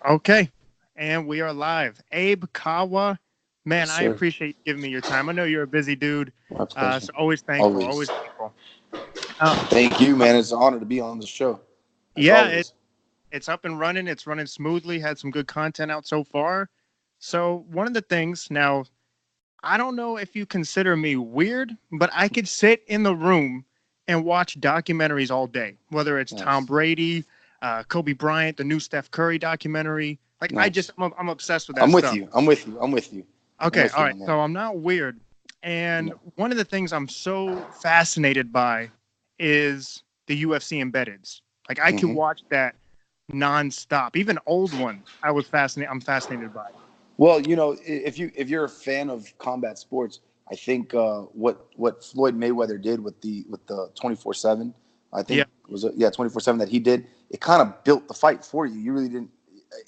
Okay, and we are live. Abe Kawa, man, Yes, I sir. appreciate you giving me your time. I know you're a busy dude, My pleasure. so always thankful, always Always. thankful. Uh, Thank you, man. It's an honor to be on the show, as yeah, always. it's up and running. It's running smoothly. Had some good content out so far. So one of the things now, I don't know if you consider me weird, but I could sit in the room and watch documentaries all day, whether it's Tom Nice. Brady, Kobe Bryant, the new Steph Curry documentary. Like Nice. I'm obsessed with that I'm with stuff. you. I'm with you. I'm with you. I'm Okay, with all you right. on that. So I'm not weird. And No. one of the things I'm so fascinated by is the UFC embeddeds. Like I could hmm watch that nonstop. Even old ones, I'm fascinated by. Well, if you're a fan of combat sports, I think what Floyd Mayweather did with the 24/7, I Yeah, think was 24/7 that he did. It kind of built the fight for you. You really didn't.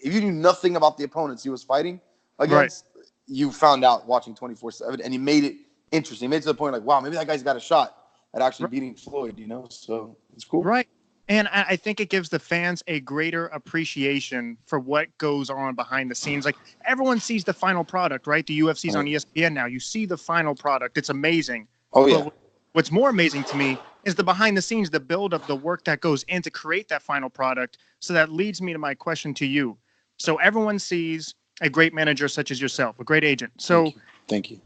If you knew nothing about the opponents he was fighting right. against, you found out watching 24/7, and he made it interesting. He made it to the point like, wow, maybe that guy's got a shot at actually Right. beating Floyd. So it's cool. Right. And I think it gives the fans a greater appreciation for what goes on behind the scenes. Like everyone sees the final product, right? The UFC's on Right. ESPN now. You see the final product. It's amazing. Oh But yeah. what's more amazing to me is the behind the scenes, the build up, the work that goes in to create that final product. So that leads me to my question to you. So everyone sees a great manager such as yourself, a great agent. So Thank you. Thank you.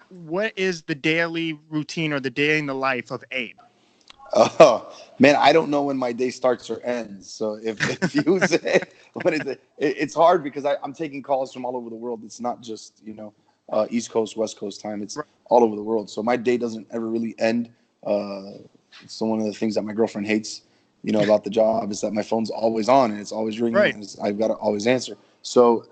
what is the daily routine or the day in the life of Abe? Man, I don't know when my day starts or ends. So if you say what is it, it's hard because I'm taking calls from all over the world. It's not just East Coast, West Coast time. It's Right. all over the world. So my day doesn't ever really end. It's one of the things that my girlfriend hates, about the job is that my phone's always on and it's always ringing Right. and I've got to always answer. So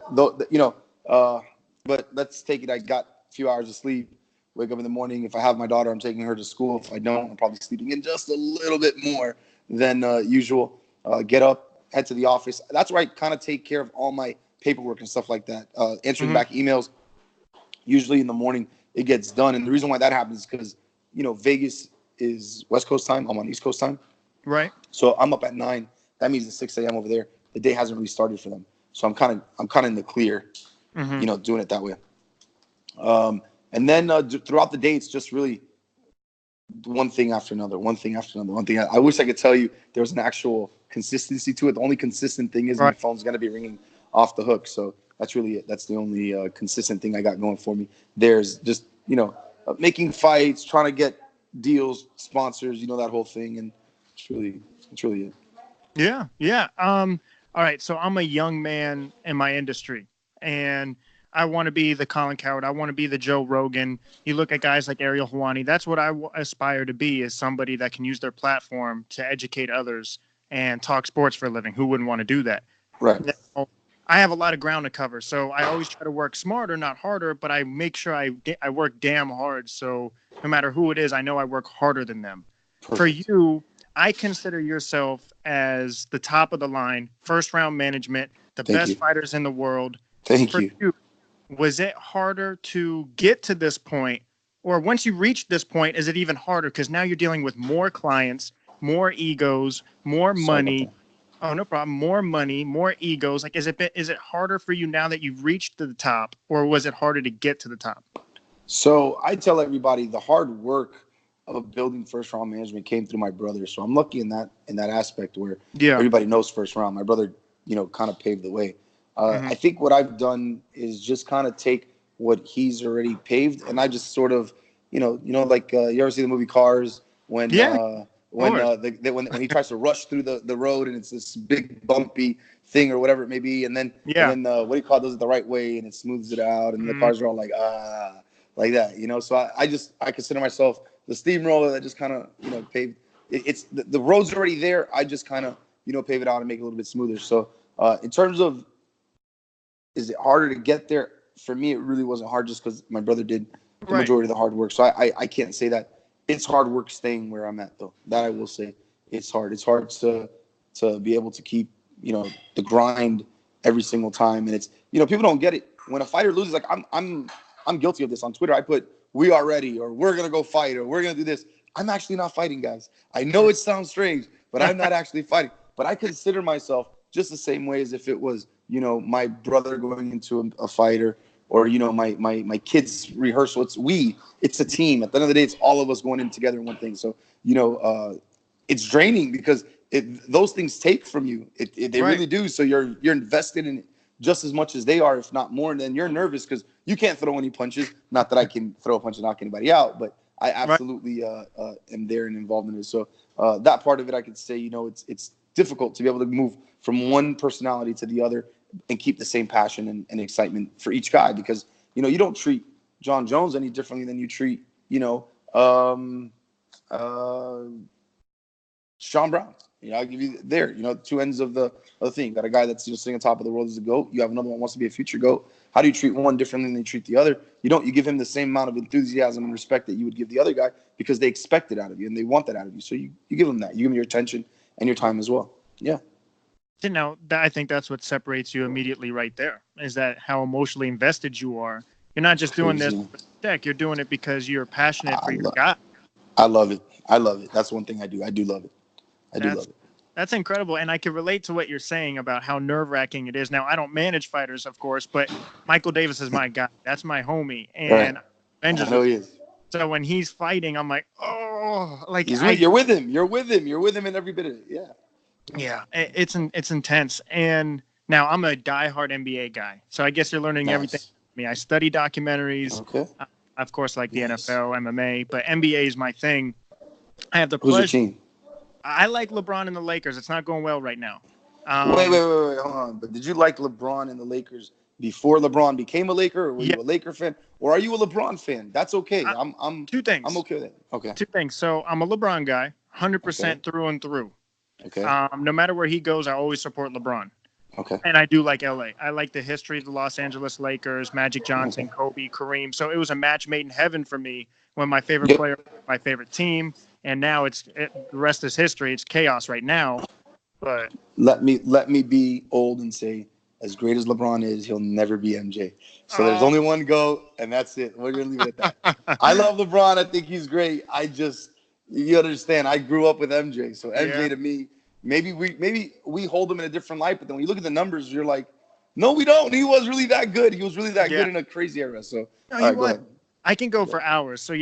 uh, but let's take it. I got a few hours of sleep. Wake up in the morning. If I have my daughter, I'm taking her to school. If I don't, I'm probably sleeping in just a little bit more than usual. Get up, head to the office. That's where I kind of take care of all my paperwork and stuff like that. Answering Hmm. back emails. Usually in the morning, it gets done. And the reason why that happens is because, Vegas is West Coast time. I'm on East Coast time. Right. So I'm up at 9. That means it's 6 a.m. over there. The day hasn't really started for them. So I'm kind of in the clear, Hmm. doing it that way. And then throughout the day, it's just really one thing after another, one thing after another, one thing. I wish I could tell you there was an actual consistency to it. The only consistent thing is my Right. phone's going to be ringing off the hook. So that's really it. That's the only consistent thing I got going for me. There's just, making fights, trying to get deals, sponsors, that whole thing. And it's really it. Yeah. Yeah. All right. So I'm a young man in my industry, and I want to be the Colin Coward. I want to be the Joe Rogan. You look at guys like Ariel Helwani. That's what aspire to be, is somebody that can use their platform to educate others and talk sports for a living. Who wouldn't want to do that? Right. Now, I have a lot of ground to cover, so I always try to work smarter, not harder. But I make sure I work damn hard. So no matter who it is, I know I work harder than them. For Perfect. you, I consider yourself as the top of the line, first round management, the Thank best you. fighters in the world. Thank For you. you, was it harder to get to this point? Or once you reach this point, is it even harder? Because now you're dealing with more clients, more egos, more Sorry about money. that. Oh, no problem. More money, more egos. Like, is it harder for you now that you've reached to the top, or was it harder to get to the top? So I tell everybody the hard work of building first round management came through my brother. So I'm lucky in that aspect where Yeah. everybody knows first round. My brother, kind of paved the way. Hmm. I think what I've done is just kind of take what he's already paved, and I just sort of, like you ever see the movie Cars when Yeah, of when course. when he tries to rush through the road and it's this big bumpy thing or whatever it may be, and then Yeah. what do you call it, does it the right way and it smooths it out, and the Mhm. cars are all like like that. So I consider myself the steamroller that just kind of paved. It's the road's already there. I just kind of pave it out and make it a little bit smoother. So in terms of, is it harder to get there? For me, it really wasn't hard just because my brother did the Right. majority of the hard work. So I can't say that it's hard work staying where I'm at, though. That I will say it's hard. It's hard to be able to keep the grind every single time. And it's people don't get it when a fighter loses. Like I'm guilty of this on Twitter. I put "we are ready" or "we're gonna go fight" or "we're gonna do this." I'm actually not fighting, guys. I know it sounds strange, but I'm not actually fighting. But I consider myself just the same way as if it was, my brother going into a fighter, or, my kids' rehearsal. It's a team. At the end of the day, it's all of us going in together in one thing. So, it's draining because those things take from you. They Right. really do. So you're invested in it just as much as they are, if not more. And then you're nervous because you can't throw any punches. Not that I can throw a punch and knock anybody out, but I absolutely am there and involved in it. So that part of it, I could say, it's difficult to be able to move from one personality to the other and keep the same passion and excitement for each guy, because, you don't treat Jon Jones any differently than you treat, Sean Brown. I'll give you there, two ends of the thing. Got a guy that's sitting on top of the world as a GOAT. You have another one who wants to be a future GOAT. How do you treat one differently than you treat the other? You don't. You give him the same amount of enthusiasm and respect that you would give the other guy, because they expect it out of you and they want that out of you. So you give them that. You give them your attention and your time as well. Yeah. Now, I think that's what separates you immediately right there, is that how emotionally invested you are. You're not just doing this for tech. You're doing it because you're passionate for your guy. I love it. That's one thing I do. I do love it. I do love it. That's incredible. And I can relate to what you're saying about how nerve-wracking it is. Now, I don't manage fighters, of course, but Michael Davis is my guy. That's my homie. And I know he is. So when he's fighting, I'm like, oh, like you're with him. You're with him in every bit of it. Yeah. Yeah, it's intense. And now I'm a diehard NBA guy, so I guess you're learning everything from me. I study documentaries. Okay. Of course, like the NFL, MMA, but NBA is my thing. I have the pleasure. Who's your team? I like LeBron and the Lakers. It's not going well right now. Wait, hold on. But did you like LeBron and the Lakers before LeBron became a Laker, or were you a Laker fan, or are you a LeBron fan? That's okay. I'm two things. I'm okay with that. Okay. Two things. So I'm a LeBron guy, 100% through and through. Okay. No matter where he goes, I always support LeBron. Okay. And I do like LA. I like the history of the Los Angeles Lakers, Magic Johnson, Kobe, Kareem. So it was a match made in heaven for me when my favorite player, my favorite team, and now the rest is history. It's chaos right now. But let me be old and say, as great as LeBron is, he'll never be MJ. So there's only one GOAT, and that's it. We're gonna leave it at that. I love LeBron. I think he's great. You understand, I grew up with MJ. So MJ to me, maybe we hold him in a different light, but then when you look at the numbers, you're like, no, we don't. He was really that good. He was really that good in a crazy era. So go ahead. I can go for hours. So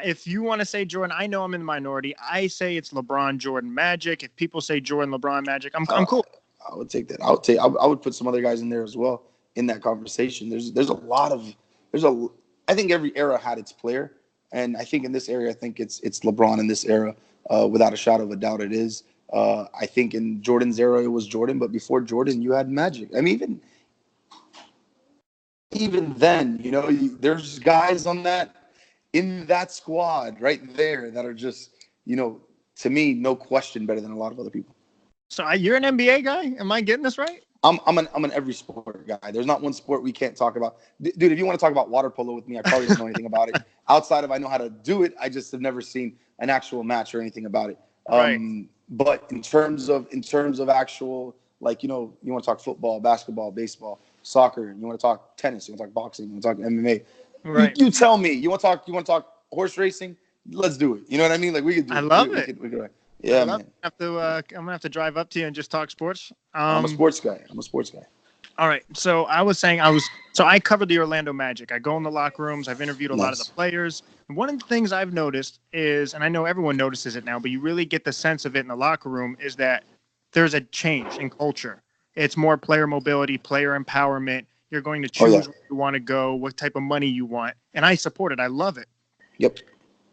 if you want to say Jordan, I know I'm in the minority. I say it's LeBron, Jordan, Magic. If people say Jordan, LeBron, Magic, I'm cool. I would take that. I would put some other guys in there as well in that conversation. I think every era had its player. And I think in this area, I think it's LeBron in this era, without a shadow of a doubt. It is. I think in Jordan's era, it was Jordan, but before Jordan, you had Magic. I mean, even then, there's guys in that squad right there that are just, to me, no question better than a lot of other people. So you're an NBA guy? Am I getting this right? I'm an every sport guy. There's not one sport we can't talk about. Dude, if you want to talk about water polo with me, I probably don't know anything about it. Outside of I know how to do it, I just have never seen an actual match or anything about it. Right. But in terms of actual, like, you want to talk football, basketball, baseball, soccer, you want to talk tennis, you want to talk boxing, you want to talk MMA. Right. You tell me. You want to talk horse racing? Let's do it. You know what I mean? Like, we could do it. I love it. We could, yeah, man. I'm gonna have to drive up to you and just talk sports. I'm a sports guy. All right. So I covered the Orlando Magic. I go in the locker rooms. I've interviewed a lot of the players. And one of the things I've noticed is, and I know everyone notices it now, but you really get the sense of it in the locker room, is that there's a change in culture. It's more player mobility, player empowerment. You're going to choose where you want to go, what type of money you want. And I support it. I love it. Yep.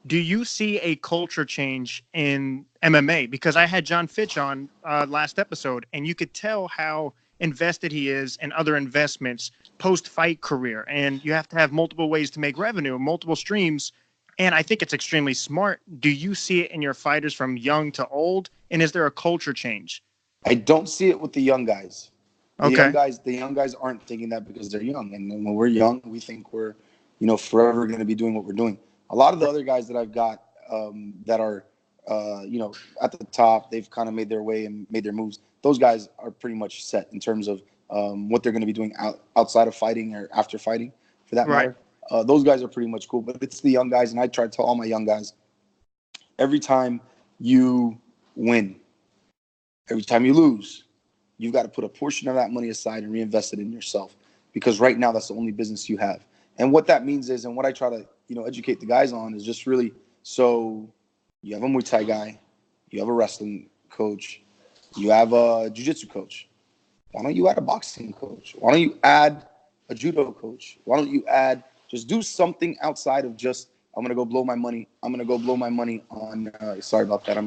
Do you see a culture change in MMA? Because I had John Fitch on last episode, and you could tell how invested he is in other investments post-fight career. And you have to have multiple ways to make revenue, multiple streams. And I think it's extremely smart. Do you see it in your fighters from young to old? And is there a culture change? I don't see it with the young guys. The young guys aren't thinking that because they're young. And when we're young, we think we're, forever going to be doing what we're doing. A lot of the other guys that I've got that are, at the top, they've kind of made their way and made their moves. Those guys are pretty much set in terms of what they're going to be doing outside of fighting or after fighting, for that matter. Those guys are pretty much cool. But it's the young guys, and I try to tell all my young guys, every time you win, every time you lose, you've got to put a portion of that money aside and reinvest it in yourself, because right now that's the only business you have. And what that means is, and what I try to, educate the guys on is just really, so you have a Muay Thai guy, you have a wrestling coach, you have a jiu-jitsu coach. Why don't you add a boxing coach? Why don't you add a judo coach? Why don't you just do something outside of just, I'm going to go blow my money. I'm going to go blow my money on, sorry about that.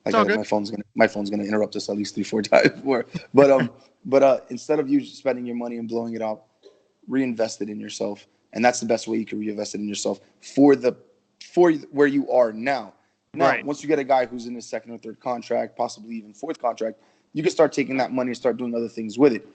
My phone's going to interrupt us at least 3-4 times more. But instead of you spending your money and blowing it out, reinvest it in yourself. And that's the best way you can reinvest it in yourself for where you are now. Now, once you get a guy who's in his second or third contract, possibly even fourth contract, you can start taking that money and start doing other things with it.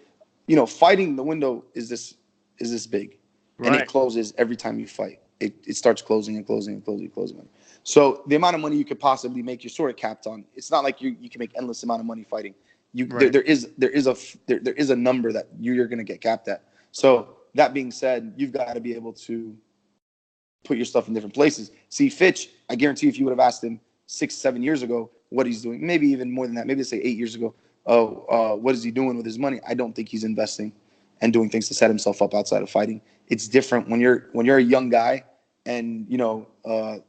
Fighting, the window is this big, and it closes every time you fight. It starts closing and closing and closing and closing. So the amount of money you could possibly make, you're sort of capped on. It's not like you can make endless amount of money fighting. There is a number that you're going to get capped at. So that being said, you've got to be able to put your stuff in different places. See, Fitch, I guarantee if you would have asked him 6-7 years ago what he's doing, maybe even more than that, maybe say 8 years ago, what is he doing with his money? I don't think he's investing and doing things to set himself up outside of fighting. It's different when you're a young guy and how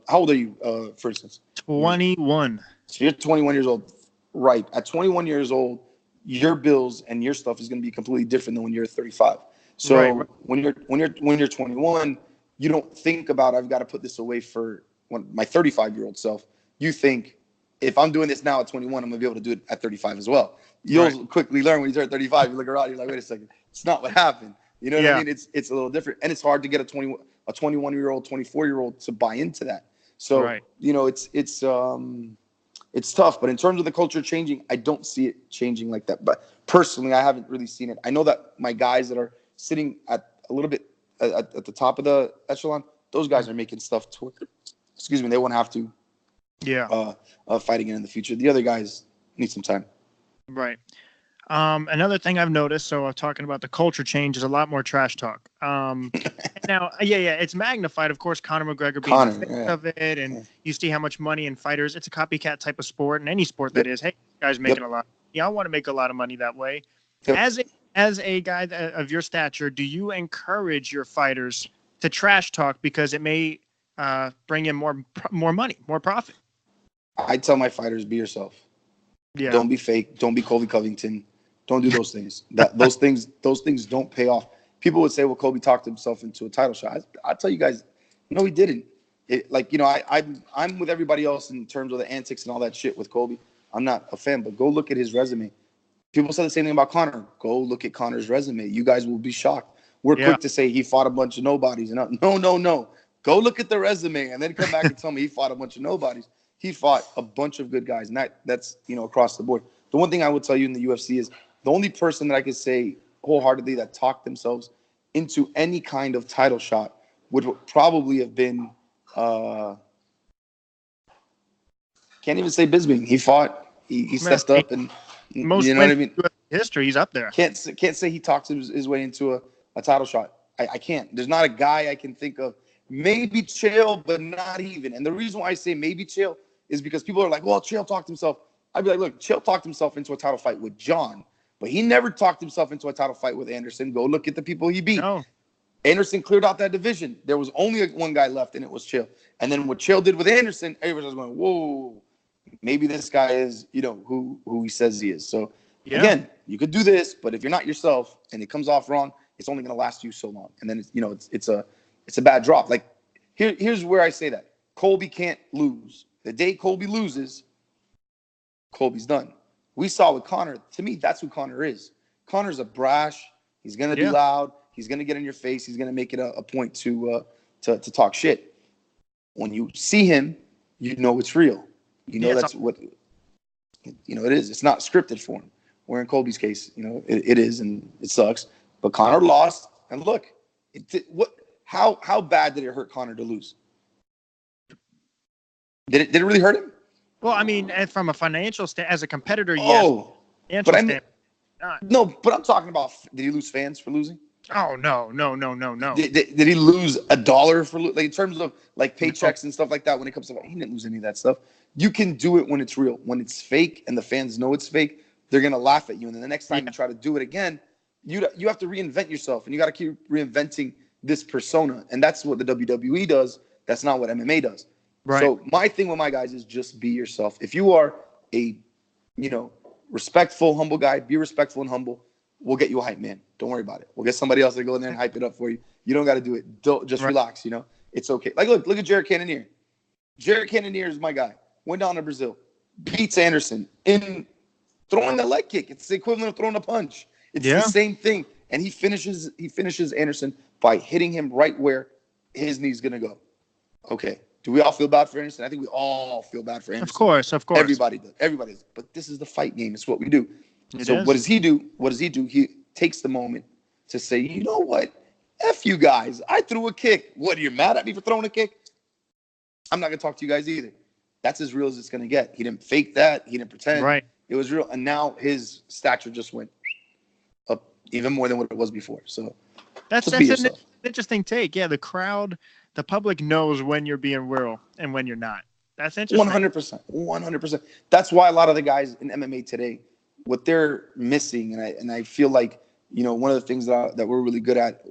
old are you, for instance? 21. So you're 21 years old. Right. At 21 years old, your bills and your stuff is going to be completely different than when you're 35. So when you're 21, you don't think about, I've got to put this away for my 35-year-old self. You think, if I'm doing this now at 21, I'm going to be able to do it at 35 as well. You'll quickly learn when you turn 35, you look around, you're like, wait a second, it's not what happened. You know what I mean? It's a little different. And it's hard to get a 21-year-old, 24-year-old to buy into that. So, it's tough. But in terms of the culture changing, I don't see it changing like that. But personally, I haven't really seen it. I know that my guys that are sitting at a little bit at the top of the echelon, those guys are making stuff to, they won't have to fight again in the future. The other guys need some time. Right. Another thing I've noticed, so I'm talking about the culture change, is a lot more trash talk. Now, it's magnified, of course, Conor McGregor being the face of it, and you see how much money in fighters. It's a copycat type of sport, and any sport that is, hey, guys making a lot. Yeah, I want to make a lot of money that way. As a guy of your stature, do you encourage your fighters to trash talk because it may bring in more money, more profit? I tell my fighters, be yourself. Yeah. Don't be fake. Don't be Colby Covington. Don't do those things. Those things don't pay off. People would say, well, Colby talked himself into a title shot. I tell you guys, no, he didn't. I'm with everybody else in terms of the antics and all that shit with Colby. I'm not a fan, but go look at his resume. People said the same thing about Conor. Go look at Conor's resume. You guys will be shocked. We're quick to say he fought a bunch of nobodies. No. Go look at the resume and then come back and tell me he fought a bunch of nobodies. He fought a bunch of good guys, and that's across the board. The one thing I would tell you in the UFC is the only person that I could say wholeheartedly that talked themselves into any kind of title shot would probably have been can't even say Bisping. He fought. He stepped up and most you know what I mean. History, he's up there. Can't say he talks his way into a title shot. I can't. There's not a guy I can think of. Maybe Chael, but not even. And the reason why I say maybe Chael is because people are like, well, Chael talked himself. I'd be like, look, Chael talked himself into a title fight with John, but he never talked himself into a title fight with Anderson. Go look at the people he beat. No. Anderson cleared out that division. There was only one guy left, and it was Chael. And then what Chael did with Anderson, everybody was going, whoa, maybe this guy is, who he says he is. So, again, you could do this, but if you're not yourself and it comes off wrong, it's only going to last you so long. And then, it's a bad drop. Like, here's where I say that. Colby can't lose. The day Colby loses, Colby's done. We saw with Conor. To me, that's who Conor is. Conor's a brash. He's going to be loud. He's going to get in your face. He's going to make it a point to talk shit. When you see him, you know it's real. You know that's what it is. It's not scripted for him. Where in Colby's case, it is, and it sucks. But Conor lost, and look, how bad did it hurt Conor to lose? Did it really hurt him? Well, I mean, from a financial as a competitor, yes. No, but I'm talking about, did he lose fans for losing? Oh, no. Did he lose $1 for like in terms of like paychecks and stuff like that? When it comes to he didn't lose any of that stuff. You can do it when it's real. When it's fake and the fans know it's fake, they're going to laugh at you. And then the next time you try to do it again, you have to reinvent yourself, and you got to keep reinventing this persona. And that's what the WWE does. That's not what MMA does. Right. So my thing with my guys is just be yourself. If you are a, respectful, humble guy, be respectful and humble. We'll get you a hype man. Don't worry about it. We'll get somebody else to go in there and hype it up for you. You don't got to do it. Don't just relax. It's okay. Like look at Jared Cannonier. Jared Cannonier is my guy. Went down to Brazil, beats Anderson in throwing the leg kick. It's the equivalent of throwing a punch. It's the same thing. And he finishes Anderson by hitting him right where his knee's gonna go. Okay. Do we all feel bad for Anderson? I think we all feel bad for Anderson. Of course. Everybody does. But this is the fight game. It's what we do. What does he do? He takes the moment to say, you know what? F you guys. I threw a kick. What, are you mad at me for throwing a kick? I'm not going to talk to you guys either. That's as real as it's going to get. He didn't fake that. He didn't pretend. Right. It was real. And now his stature just went up even more than what it was before. So that's an interesting take. Yeah, the crowd, the public knows when you're being real and when you're not. That's interesting. 100%. That's why a lot of the guys in MMA today, what they're missing, and I feel like, one of the things that we're really good at,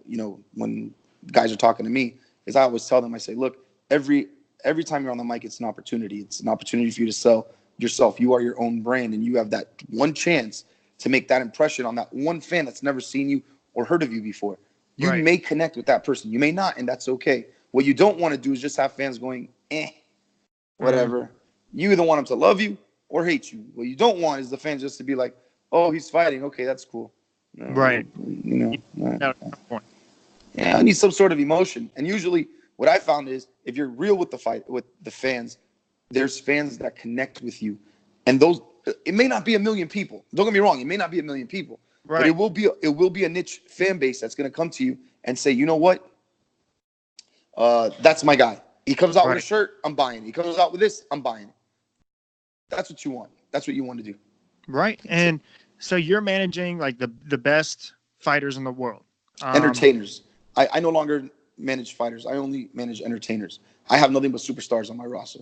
when guys are talking to me, is I always tell them, I say, look, every time you're on the mic, it's an opportunity. It's an opportunity for you to sell yourself. You are your own brand, and you have that one chance to make that impression on that one fan that's never seen you or heard of you before. You may connect with that person. You may not, and that's okay. What you don't want to do is just have fans going, whatever. You either want them to love you or hate you. What you don't want is the fans just to be like, oh, he's fighting. Okay, that's cool. Right. Yeah, I need some sort of emotion. And usually what I found is if you're real with the fans, there's fans that connect with you. And those, it may not be 1 million people. Don't get me wrong. It may not be 1 million people. Right. But it will be a niche fan base that's going to come to you and say, you know what? That's my guy. He comes out with a shirt, I'm buying it. He comes out with this, I'm buying it. That's what you want. That's what you want to do. Right. And so you're managing like the best fighters in the world. Entertainers. I no longer manage fighters. I only manage entertainers. I have nothing but superstars on my roster.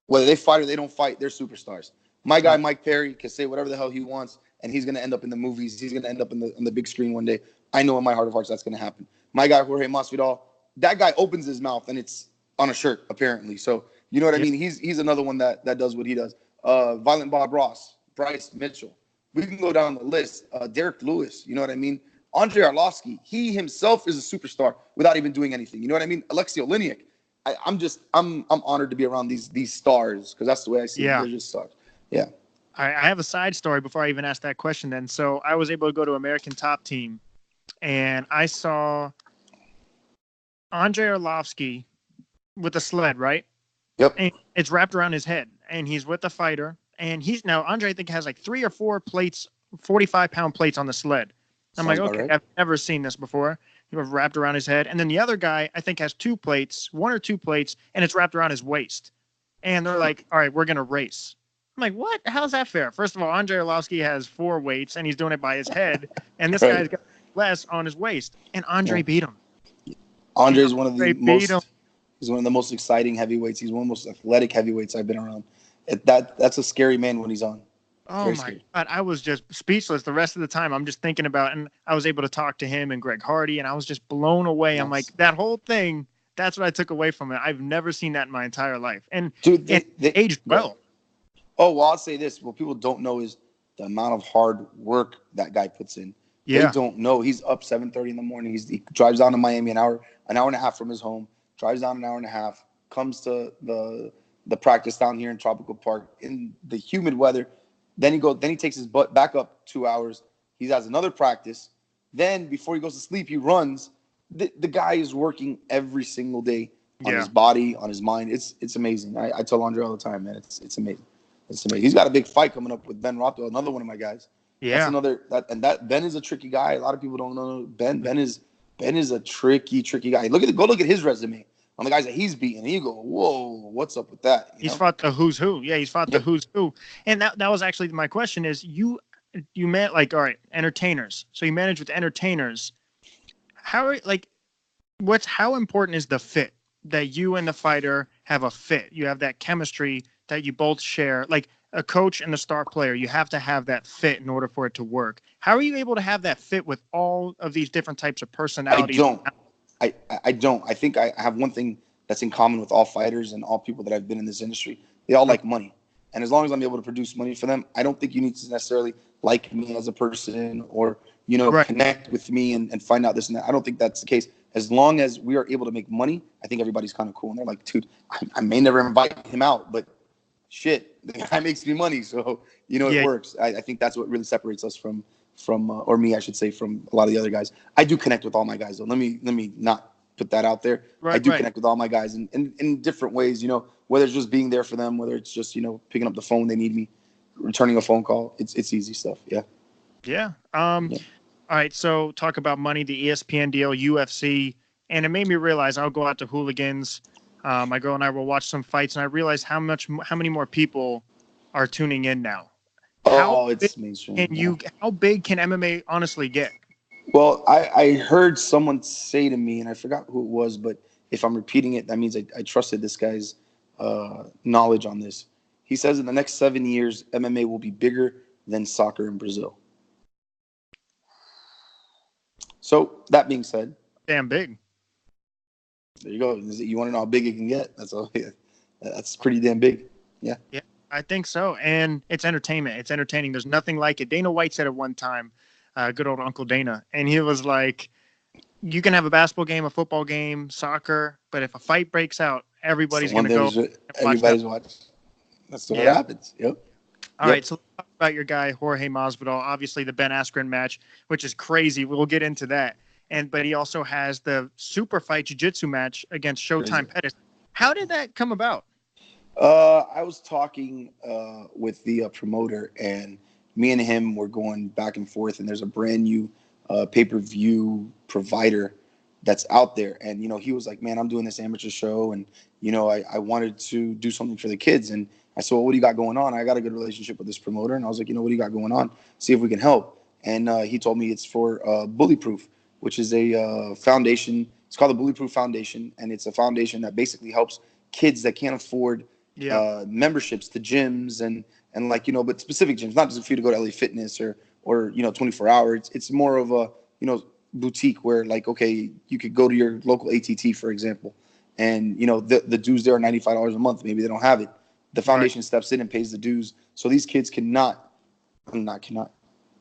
Whether they fight or they don't fight, they're superstars. My guy, Mike Perry, can say whatever the hell he wants, and he's going to end up in the movies. He's going to end up on the big screen one day. I know in my heart of hearts that's going to happen. My guy, Jorge Masvidal, that guy opens his mouth, and it's on a shirt, apparently. So, you know what I mean? He's another one that does what he does. Violent Bob Ross, Bryce Mitchell. We can go down the list. Derek Lewis, you know what I mean? Andre Arlovsky, he himself is a superstar without even doing anything. You know what I mean? Alexei Oleinik. I'm honored to be around these stars because that's the way I see them. They're just stars. Yeah. I have a side story before I even ask that question then. So I was able to go to American Top Team, and I saw Andre Arlovsky with a sled, right? Yep. And it's wrapped around his head, and he's with the fighter. And he's now, Andre, I think, has like 3 or 4 plates, 45-pound plates on the sled. I'm like, okay, right. I've never seen this before. He was wrapped around his head. And then the other guy, I think, has 2 plates, 1 or 2 plates, and it's wrapped around his waist. And they're like, all right, we're going to race. I'm like, what? How's that fair? First of all, Andre Arlovsky has 4 weights, and he's doing it by his head. And this guy's got less on his waist. And Andre beat him. Andre's one of the he's one of the most exciting heavyweights. He's one of the most athletic heavyweights I've been around. That's a scary man when he's on. Oh, very my God. I was just speechless the rest of the time. I'm just thinking about, and I was able to talk to him and Greg Hardy, and I was just blown away. Yes. I'm like, that whole thing, that's what I took away from it. I've never seen that in my entire life. And dude, they aged well. Oh, well, I'll say this. What people don't know is the amount of hard work that guy puts in. Yeah. They don't know. He's up 7:30 in the morning. He drives down to Miami an hour and a half from his home, drives down an hour and a half, comes to the practice down here in Tropical Park in the humid weather. Then he takes his butt back up 2 hours. He has another practice. Then before he goes to sleep, he runs. The guy is working every single day on his body, on his mind. It's amazing. I tell Andre all the time, man, it's amazing. It's amazing. He's got a big fight coming up with Ben Rothwell, another one of my guys. Yeah. That's Ben is a tricky guy. A lot of people don't know Ben. Ben is a tricky guy. Go look at his resume on the guys that he's beaten. And you go, whoa, what's up with that? He's fought the who's who. Yeah, he's fought the who's who. And that was actually my question is you met like, all right, entertainers. So you manage with entertainers. How important is the fit that you and the fighter have a fit? You have that chemistry that you both share. Like, a coach and a star player, you have to have that fit in order for it to work. How are you able to have that fit with all of these different types of personalities? I don't. I think I have one thing that's in common with all fighters and all people that I've been in this industry. They all like money. And as long as I'm able to produce money for them, I don't think you need to necessarily like me as a person or, connect with me and find out this and that. I don't think that's the case. As long as we are able to make money, I think everybody's kind of cool. And they're like, dude, I may never invite him out, but shit, the guy makes me money. So, it works. I think that's what really separates us from or me, I should say, from a lot of the other guys. I do connect with all my guys, though. Let me not put that out there. I do connect with all my guys in different ways, whether it's just being there for them, whether it's just, picking up the phone, they need me, returning a phone call. It's easy stuff. Yeah. Yeah. All right. So talk about money, the ESPN deal, UFC. And it made me realize I'll go out to Hooligans. My girl and I will watch some fights, and I realized how many more people are tuning in now. It's mainstream. How big can MMA honestly get? Well, I heard someone say to me, and I forgot who it was, but if I'm repeating it, that means I trusted this guy's knowledge on this. He says in the next 7 years, MMA will be bigger than soccer in Brazil. So that being said, damn big. There you go. You want to know how big it can get? That's pretty damn big. Yeah. Yeah, I think so. And it's entertainment. It's entertaining. There's nothing like it. Dana White said at one time, good old Uncle Dana, and he was like, you can have a basketball game, a football game, soccer, but if a fight breaks out, everybody's going to go. Everybody's watching. That's what happens. Yep. All right, so let's talk about your guy, Jorge Masvidal. Obviously, the Ben Askren match, which is crazy. We'll get into that. But he also has the super fight jiu-jitsu match against Showtime Pettis. How did that come about? I was talking with the promoter, and me and him were going back and forth, and there's a brand new pay-per-view provider that's out there. And, he was like, man, I'm doing this amateur show, and, I wanted to do something for the kids. And I said, well, what do you got going on? I got a good relationship with this promoter. And I was like, what do you got going on? See if we can help. And he told me it's for Bullyproof, which is a foundation. It's called the Bullyproof Foundation, and it's a foundation that basically helps kids that can't afford memberships to gyms and but specific gyms, not just for you to go to LA Fitness or 24 hours. It's more of a boutique where okay, you could go to your local ATT, for example, and the dues there are $95 a month. Maybe they don't have it. The foundation steps in and pays the dues, so these kids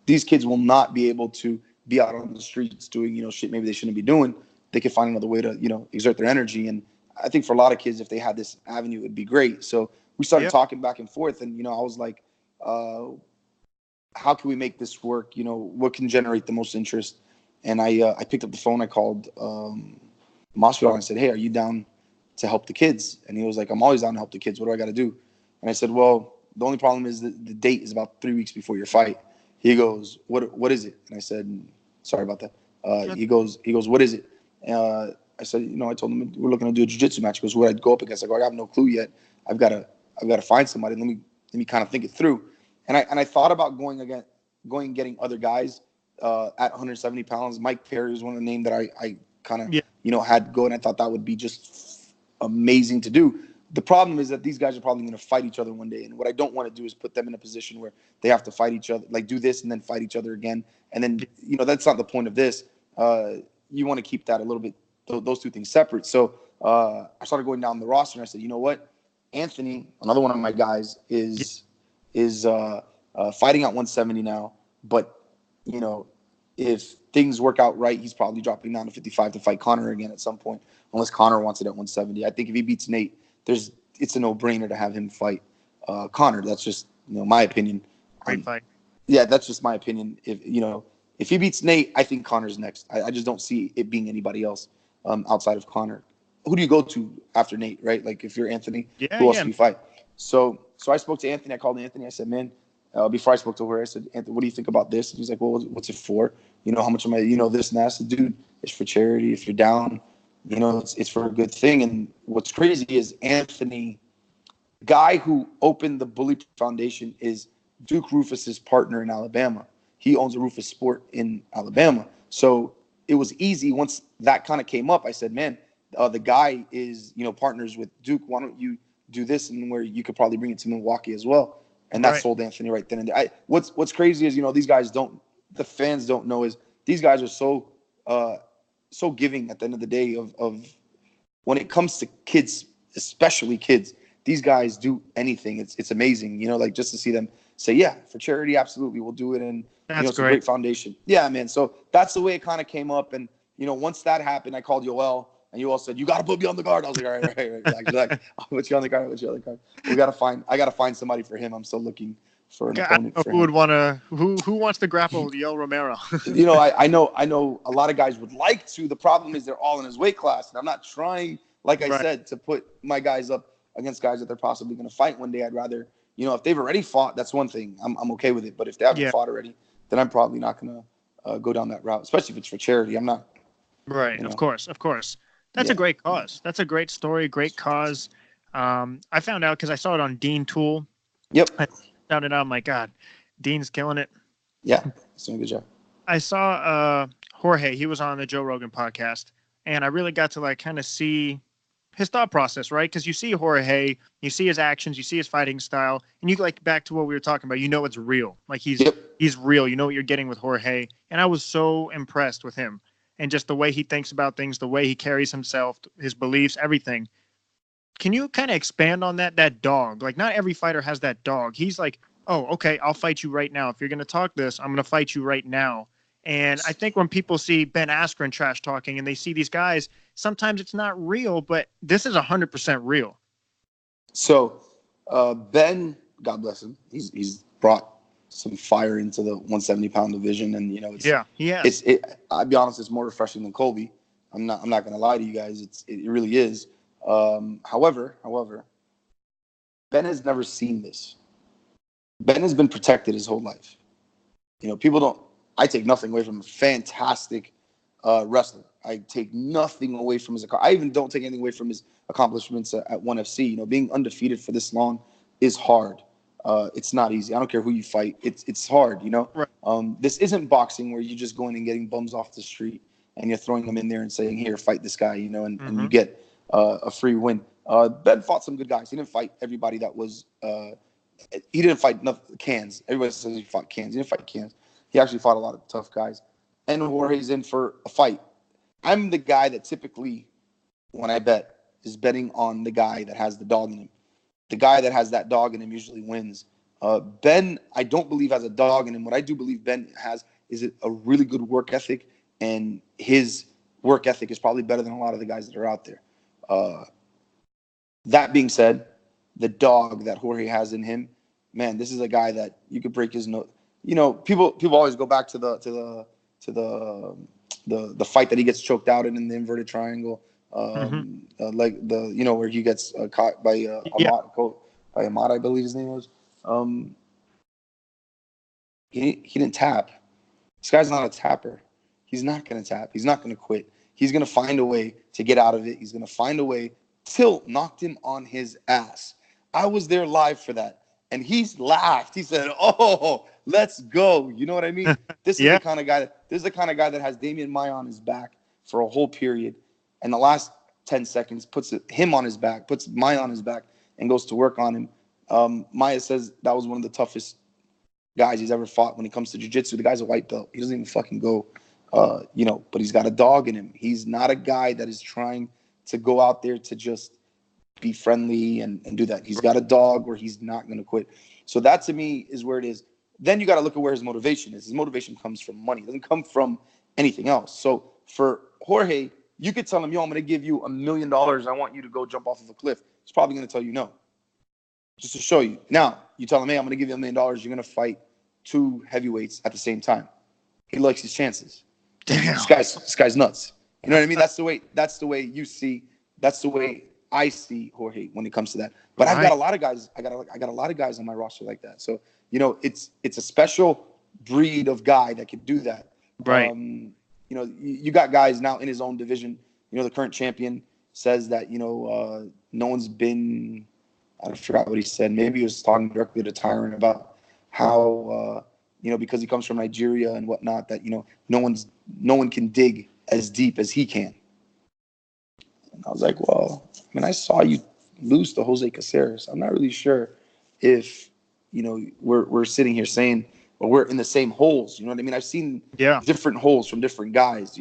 these kids will not be able to be out on the streets doing shit maybe they shouldn't be doing. They can find another way to exert their energy. And I think for a lot of kids, if they had this avenue, it would be great. So we started talking back and forth, and I was like, how can we make this work? What can generate the most interest? And I picked up the phone. I called Masvidal and I said, hey, are you down to help the kids? And he was like, I'm always down to help the kids. What do I got to do? And I said, well, the only problem is that the date is about 3 weeks before your fight. He goes, what is it? And I said, sorry about that. He goes, what is it? I said, I told him we're looking to do a jiu-jitsu match. He goes, who would I go up against? I go, I have no clue yet. I've got to find somebody. Let me kind of think it through. And I thought about going and getting other guys at 170 pounds. Mike Perry is one of the names that I kind of had go, and I thought that would be just amazing to do. The problem is that these guys are probably going to fight each other one day, and what I don't want to do is put them in a position where they have to fight each other, like do this and then fight each other again. And then that's not the point of this. You want to keep that a little bit, those two things separate. So I started going down the roster, and I said, you know what, Anthony, another one of my guys, is fighting at 170 now. But if things work out right, he's probably dropping down to 55 to fight Conor again at some point, unless Conor wants it at 170. I think if he beats Nate, it's a no-brainer to have him fight Conor. That's just my opinion. Great fight. Yeah, that's just my opinion. If he beats Nate, I think Conor's next. I just don't see it being anybody else outside of Conor. Who do you go to after Nate, right? Like if you're Anthony, who else do you fight? So I spoke to Anthony. I called Anthony. I said, man, before I spoke to her, I said, Anthony, what do you think about this? And he's like, well, what's it for? How much am I, this and that? I said, dude, it's for charity. If you're down, it's for a good thing. And what's crazy is Anthony, guy who opened the Bully Foundation, is Duke Rufus's partner in Alabama. He owns a Rufus Sport in Alabama. So it was easy once that kind of came up. I said, man, the guy is, partners with Duke. Why don't you do this, and where you could probably bring it to Milwaukee as well? And that sold Anthony right then and there. What's crazy is, the fans don't know is these guys are so giving at the end of the day of when it comes to kids, especially kids, these guys do anything. It's amazing, like just to see them say, yeah, for charity, absolutely, we'll do it. And, it's a great foundation. Yeah, man. So that's the way it kind of came up. And, once that happened, I called Yoel, and Yoel said, you got to put me on the card. I was like, all right. Relax. I'll put you on the card. I got to find somebody for him. I'm still looking for an opponent for him. Who wants to grapple with Yoel Romero? I know a lot of guys would like to. The problem is they're all in his weight class. And I'm not trying, like I said, to put my guys up against guys that they're possibly going to fight one day. I'd rather, if they've already fought, that's one thing. I'm okay with it. But if they haven't fought already, then I'm probably not going to go down that route, especially if it's for charity. I'm not. Right. Of course. That's a great cause. That's a great story. Great cause. I found out because I saw it on Dean Tool. Yep. I found it out. I'm like, God, Dean's killing it. Yeah. He's doing a good job. I saw Jorge. He was on the Joe Rogan podcast, and I really got to kind of see his thought process, right? Because you see Jorge, you see his actions, you see his fighting style, and you back to what we were talking about. It's real. He's real. You know what you're getting with Jorge, and I was so impressed with him and just the way he thinks about things, the way he carries himself, his beliefs, everything. Can you kind of expand on that? That dog, not every fighter has that dog. He's like, oh, okay, I'll fight you right now. If you're going to talk this, I'm going to fight you right now. And I think when people see Ben Askren trash talking and they see these guys, sometimes it's not real, but this is 100% real. So Ben, God bless him, he's brought some fire into the 170-pound division, and I'll be honest, it's more refreshing than Colby. I'm not going to lie to you guys. It really is. However, Ben has never seen this. Ben has been protected his whole life. People don't. I take nothing away from a fantastic wrestler. I take nothing away from his. I even don't take anything away from his accomplishments at ONE FC. Being undefeated for this long is hard. It's not easy. I don't care who you fight. It's hard. Right. This isn't boxing where you're just going and getting bums off the street and you're throwing them in there and saying, "Here, fight this guy," and you get a free win. Ben fought some good guys. He didn't fight everybody that was. He didn't fight cans. Everybody says he fought cans. He didn't fight cans. He actually fought a lot of tough guys. And Jorge's in for a fight. I'm the guy that typically, when I bet, is betting on the guy that has the dog in him. The guy that has that dog in him usually wins. Ben, I don't believe has a dog in him. What I do believe Ben has is a really good work ethic, and his work ethic is probably better than a lot of the guys that are out there. That being said, the dog that Jorge has in him, man, this is a guy that you could break his nose. People always go back to the fight that he gets choked out in the inverted triangle, where he gets caught by Ahmad, I believe his name was. He didn't tap. This guy's not a tapper. He's not going to tap. He's not going to quit. He's going to find a way to get out of it. He's going to find a way. Till knocked him on his ass. I was there live for that. And he's laughed. He said, "Oh, let's go." You know what I mean? This is the kind of guy that has Damian Maia on his back for a whole period. And the last 10 seconds puts him on his back, puts Maia on his back, and goes to work on him. Maia says that was one of the toughest guys he's ever fought when it comes to jiu-jitsu. The guy's a white belt. He doesn't even fucking go, but he's got a dog in him. He's not a guy that is trying to go out there to just be friendly and do that. He's got a dog where he's not going to quit. So that to me is where it is. Then you got to look at where his motivation is. His motivation comes from money. It doesn't come from anything else. So for Jorge, you could tell him, "Yo, I'm going to give you $1 million. I want you to go jump off of a cliff." He's probably going to tell you no, just to show you. Now, you tell him, "Hey, I'm going to give you $1 million. You're going to fight 2 heavyweights at the same time." He likes his chances. Damn. This guy's nuts. You know what I mean? That's the way you see. That's the way I see Jorge when it comes to that. But I've got a lot of guys. I got a lot of guys on my roster like that. So it's a special breed of guy that can do that. Right. You got guys now in his own division. The current champion says that no one's been. I forgot what he said. Maybe he was talking directly to Tyron about how because he comes from Nigeria and whatnot, that no one can dig as deep as he can. And I was like, well, I saw you lose to Jose Caceres. I'm not really sure if we're sitting here saying, well, we're in the same holes. You know what I mean? I've seen different holes from different guys.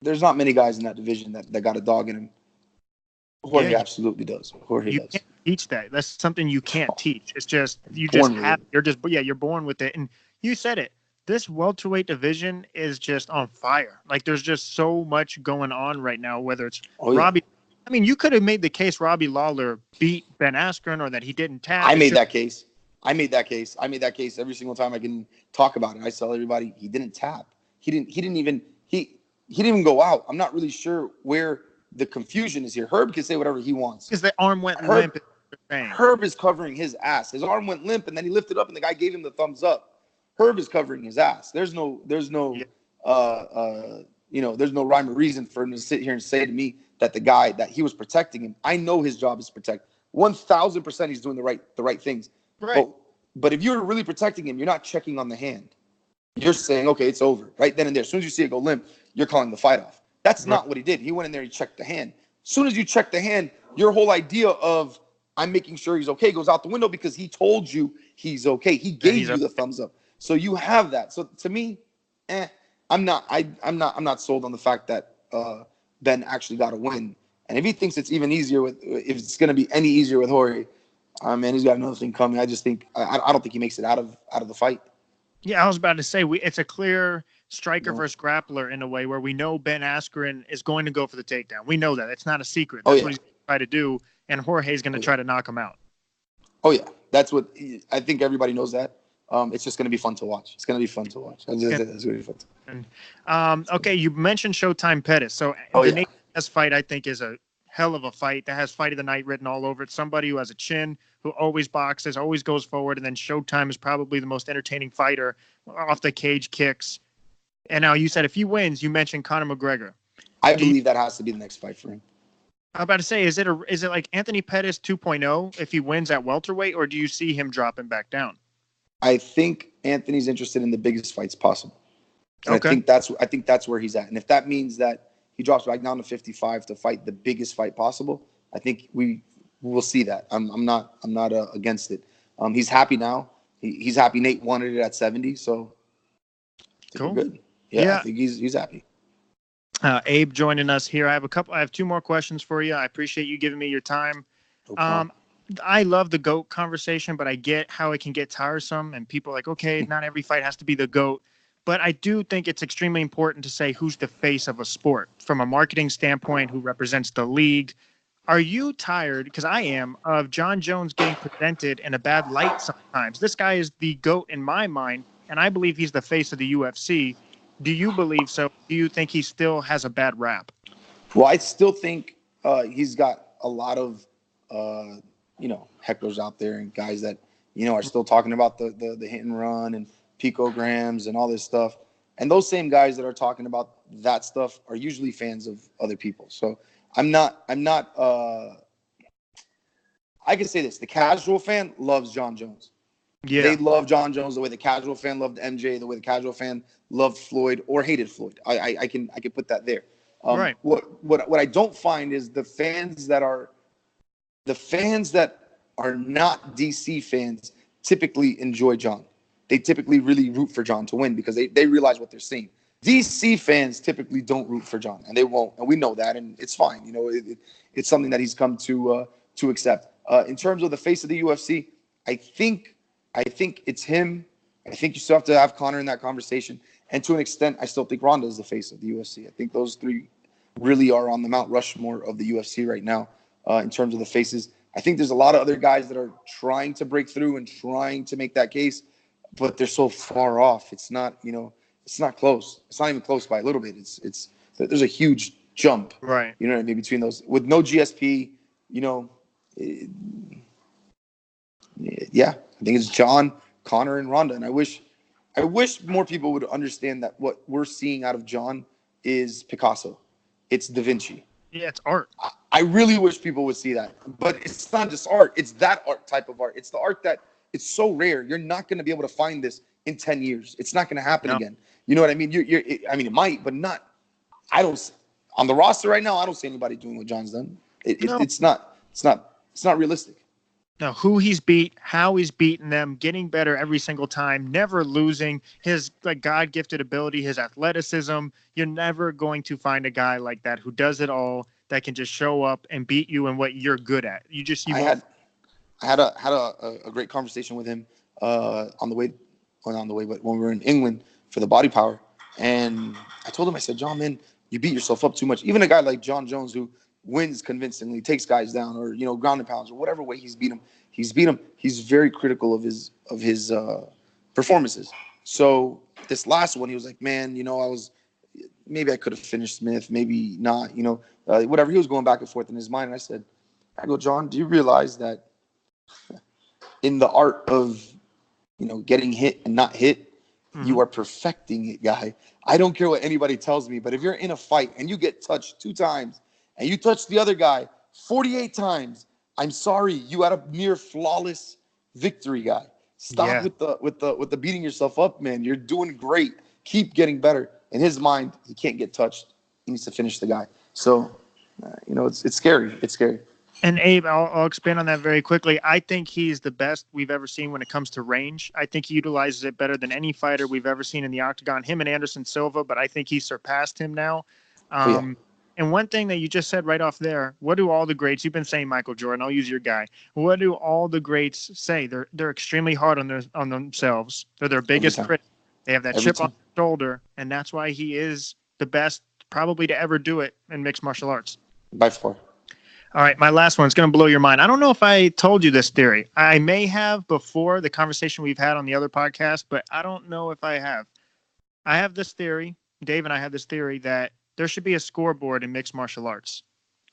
There's not many guys in that division that got a dog in him. Jorge absolutely does. Jorge you does. Can't teach that. That's something you can't teach. It's just you're born with it. And you said it. This welterweight division is just on fire. Like there's just so much going on right now. Whether it's Robbie, I mean, you could have made the case Robbie Lawler beat Ben Askren or that he didn't tap. I made that case every single time I can talk about it. I tell everybody he didn't tap. He didn't even go out. I'm not really sure where the confusion is here. Herb can say whatever he wants. Because the arm went limp. Herb is covering his ass. His arm went limp, and then he lifted up, and the guy gave him the thumbs up. Herb is covering his ass. There's no rhyme or reason for him to sit here and say to me that the guy that he was protecting him. I know his job is to protect. 1,000% he's doing the right things. Right. But if you're really protecting him, you're not checking on the hand. You're saying, okay, it's over right then and there. As soon as you see it go limp, you're calling the fight off. That's not what he did. He went in there, he checked the hand. As soon as you check the hand, your whole idea of I'm making sure he's okay goes out the window because he told you he's okay. He gave you the thumbs up. So you have that. So to me, I'm not sold on the fact that Ben actually got a win. And if he thinks it's even easier if it's going to be any easier with Jorge, man, he's got another thing coming. I just think I don't think he makes it out of the fight. Yeah, I was about to say it's a clear striker versus grappler in a way where we know Ben Askren is going to go for the takedown. We know that. It's not a secret. That's what he's going to try to do, and Jorge's going to try to knock him out. Oh, yeah. That's what I think everybody knows that. It's just going to be fun to watch. It's going to be fun to watch. It's going to be fun. Okay, you mentioned Showtime Pettis. So the Nate fight, I think, is a hell of a fight that has fight of the night written all over it. Somebody who has a chin, who always boxes, always goes forward, and then Showtime is probably the most entertaining fighter off the cage kicks. And now you said if he wins, you mentioned Conor McGregor. I believe that has to be the next fight for him. I'm about to say, is it like Anthony Pettis 2.0 if he wins at welterweight, or do you see him dropping back down? I think Anthony's interested in the biggest fights possible. And I think that's where he's at. And if that means that he drops back down to 55 to fight the biggest fight possible, I think we will see that. I'm not against it. He's happy now. He's happy. Nate wanted it at 70, so cool. Good. Yeah, I think he's happy. Abe joining us here. I have two more questions for you. I appreciate you giving me your time. No I love the GOAT conversation, but I get how it can get tiresome and people are like, okay, not every fight has to be the GOAT. But I do think it's extremely important to say who's the face of a sport from a marketing standpoint, who represents the league. Are you tired, because I am, of Jon Jones getting presented in a bad light sometimes? This guy is the GOAT in my mind, and I believe he's the face of the UFC. Do you believe so? Do you think he still has a bad rap? Well, I still think he's got a lot of, hecklers out there and guys that, are still talking about the hit and run and picograms and all this stuff. And those same guys that are talking about that stuff are usually fans of other people. So I can say this. The casual fan loves Jon Jones. Yeah. They love Jon Jones the way the casual fan loved MJ, the way the casual fan loved Floyd or hated Floyd. I can put that there. Right. What I don't find is the fans that are not DC fans typically enjoy Jon. They typically really root for Jon to win because they realize what they're seeing. DC fans typically don't root for Jon, and they won't, and we know that, and it's fine. It's something that he's come to accept. In terms of the face of the UFC, I think it's him. I think you still have to have Conor in that conversation, and to an extent, I still think Ronda is the face of the UFC. I think those three really are on the Mount Rushmore of the UFC right now in terms of the faces. I think there's a lot of other guys that are trying to break through and trying to make that case, but they're so far off. It's not, it's not close. It's not even close by a little bit. There's a huge jump, right? You know what I mean? Between those with no GSP, I think it's Jon, Conor, and Ronda. And I wish more people would understand that what we're seeing out of Jon is Picasso. It's Da Vinci. Yeah, it's art. I really wish people would see that. But it's not just art. It's that art type of art. It's the art that it's so rare. You're not going to be able to find this in 10 years. It's not going to happen again. You know what I mean? It might, but not. On the roster right now, I don't see anybody doing what Jon's done. It's not It's not realistic. No, who he's beat, how he's beaten them, getting better every single time, never losing, his like God-gifted ability, his athleticism. You're never going to find a guy like that who does it all, that can just show up and beat you in what you're good at. You won't. I had a great conversation with him on the way, but when we were in England for the Body Power, and I told him, I said, John, man, you beat yourself up too much. Even a guy like Jon Jones, who wins convincingly, takes guys down, or ground and pounds, or whatever way he's beat him. He's very critical of his performances. So this last one, he was like, man, maybe I could have finished Smith, maybe not, whatever. He was going back and forth in his mind. And I go, John, do you realize that in the art of, getting hit and not hit, you are perfecting it, guy. I don't care what anybody tells me, but if you're in a fight and you get touched 2 times and you touch the other guy 48 times, I'm sorry, you had a near flawless victory, guy. Stop with the beating yourself up, man. You're doing great. Keep getting better. In his mind, he can't get touched. He needs to finish the guy. So, it's scary. It's scary. And Abe, I'll expand on that very quickly. I think he's the best we've ever seen when it comes to range. I think he utilizes it better than any fighter we've ever seen in the octagon. Him and Anderson Silva, but I think he surpassed him now. And one thing that you just said right off there, what do all the greats, you've been saying Michael Jordan, I'll use your guy. What do all the greats say? They're extremely hard on themselves. They're their biggest critic. They have that chip on their shoulder, and that's why he is the best probably to ever do it in mixed martial arts. By far. All right, my last one is going to blow your mind. I don't know if I told you this theory. I may have before the conversation we've had on the other podcast, but I don't know if I have. I have this theory, Dave and I have this theory that there should be a scoreboard in mixed martial arts.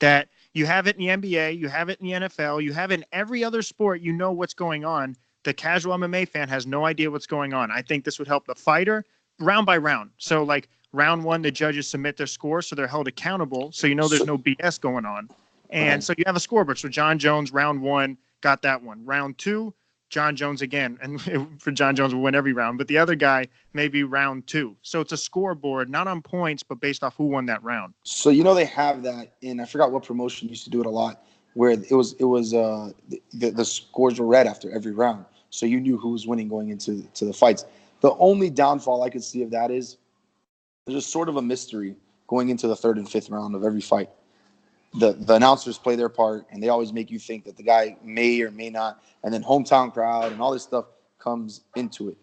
That you have it in the NBA, you have it in the NFL, you have it in every other sport, you know what's going on. The casual MMA fan has no idea what's going on. I think this would help the fighter round by round. So like round 1, the judges submit their score, so they're held accountable. So there's no BS going on. And so you have a scoreboard. So Jon Jones, round 1, got that one. Round 2, Jon Jones again. And for Jon Jones, will win every round. But the other guy, maybe round 2. So it's a scoreboard, not on points, but based off who won that round. So, they have that in, I forgot what promotion used to do it a lot, where it was the scores were read after every round. So you knew who was winning going into the fights. The only downfall I could see of that is there's a sort of a mystery going into the 3rd and 5th round of every fight. The announcers play their part, and they always make you think that the guy may or may not, and then hometown crowd and all this stuff comes into it.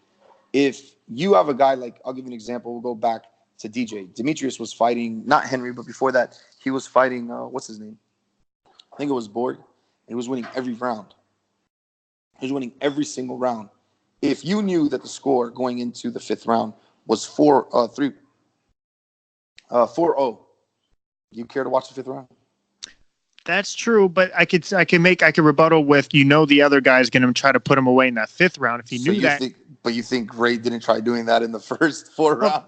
If you have a guy like, I'll give you an example. We'll go back to DJ. Demetrious was fighting, not Henry, but before that, he was fighting, what's his name? I think it was Borg. He was winning every round. He was winning every single round. If you knew that the score going into the 5th round was 4-0, you care to watch the 5th round? That's true, but I could rebuttal with the other guy's going to try to put him away in that 5th round if he knew that. But you think Ray didn't try doing that in the first 4 rounds?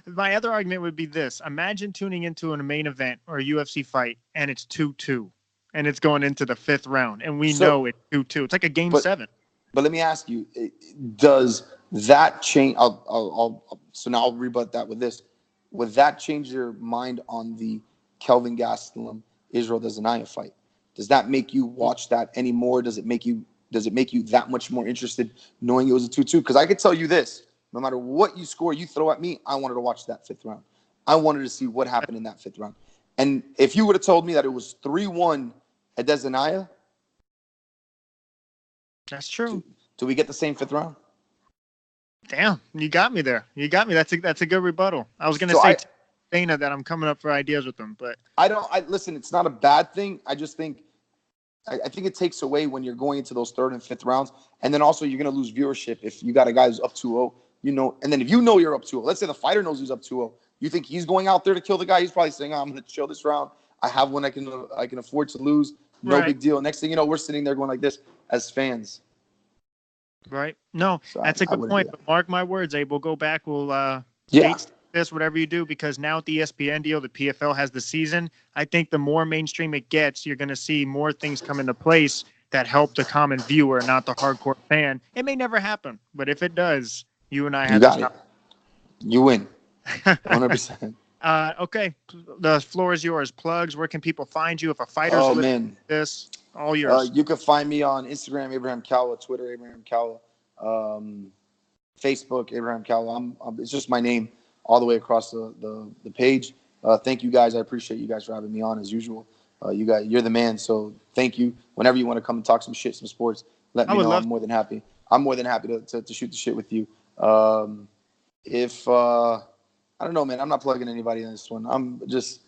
My other argument would be this: imagine tuning into a main event or a UFC fight, and it's 2-2, and it's going into the 5th round, and we know it's 2-2. It's like a game 7. But let me ask you: does that change? So now I'll rebut that with this: would that change your mind on the Kelvin Gastelum, Israel Adesanya fight? Does that make you watch that anymore? Does it make you that much more interested knowing it was a 2-2? Because I could tell you this: no matter what you score, you throw at me, I wanted to watch that 5th round. I wanted to see what happened in that 5th round. And if you would have told me that it was 3-1 Adesanya, that's true. Do we get the same 5th round? Damn, you got me there. You got me. That's a good rebuttal. I was going to say Dana that I'm coming up for ideas with them, but listen, it's not a bad thing. I just think I think it takes away when you're going into those 3rd and 5th rounds, and then also you're going to lose viewership if you got a guy who's up 2-0, and then if you're up 2-0, let's say the fighter knows he's up 2-0, you think he's going out there to kill the guy, he's probably saying, I'm going to chill this round. I have one I can afford to lose. No big deal. Next thing you know, we're sitting there going like this as fans. Right. No, so that's a good point. But mark my words, Abe. We'll go back. We'll this, whatever you do, because now with the ESPN deal, the PFL has the season. I think the more mainstream it gets, you're going to see more things come into place that help the common viewer, not the hardcore fan. It may never happen, but if it does, you and I have this. You win. 100%. Okay, the floor is yours. Plugs. Where can people find you if a fighter's Oh listening man, to this? All yours. you can find me on Instagram, Abraham Kawa, Twitter, Abraham Kawa, Facebook, Abraham Kawa. It's just my name all the way across the page. Thank you guys. I appreciate you guys for having me on as usual. You're the man. So thank you. Whenever you want to come and talk some shit, some sports, let I me would know. love. I'm more than happy. I'm more than happy to shoot the shit with you. If I don't know, man, I'm not plugging anybody in this one. I'm just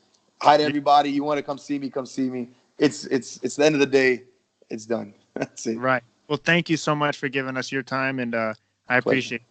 hi to everybody. You want to come see me? Come see me. It's the end of the day. It's done. That's it. Right. Well, thank you so much for giving us your time, and I Pleasure. appreciate it.